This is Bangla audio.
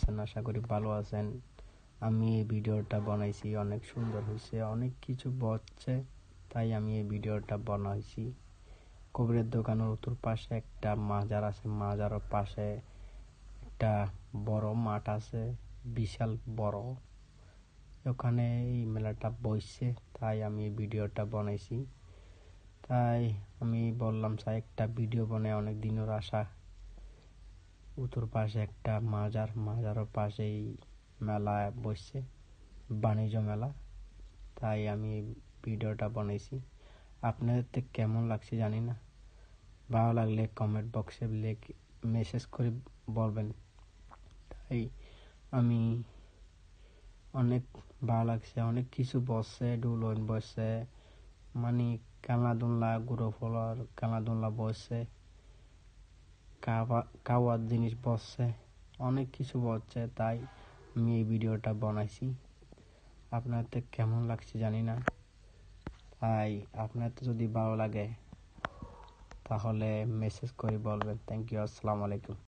আছেন? আশা করি ভালো আছেন। আমি এই ভিডিওটা বানাইছি, অনেক সুন্দর হয়েছে, অনেক কিছু বলছে, তাই আমি এই ভিডিওটা বানাইছি। কবিরের দোকানের উত্তর পাশে একটা মাজার আছে, মাজারের পাশে একটা বড় মাঠ আছে, বিশাল বড়। ওখানে এই মেলাটা বসছে, তাই আমি এই ভিডিওটা বানাইছি। তাই আমি বললাম স্যার একটা ভিডিও বানাই, অনেক দিনের আশা। উত্তর পাশে একটা মাজারের পাশেই মেলা বসছে, বাণিজ্য মেলা, তাই আমি ভিডিওটা বানাইছি। আপনাদের কেমন লাগছে জানি না, ভালো লাগলে কমেন্ট বক্সে মেসেজ করে বলবেন। তাই আমি অনেক ভালো লাগছে, অনেক কিছু বসছে, ডুলন বসছে, মানে খেলাধুলা, গুঁড়ো ফলার খেলাধুলা বসছে, খাওয়ার জিনিস বসছে, অনেক কিছু বসছে, তাই আমি এই ভিডিওটা বানাইছি। আপনাদের কেমন লাগছে জানি না, তাই আপনাদের যদি ভালো লাগে তাহলে মেসেজ করে বলবেন। থ্যাংক ইউ, আসসালামু আলাইকুম।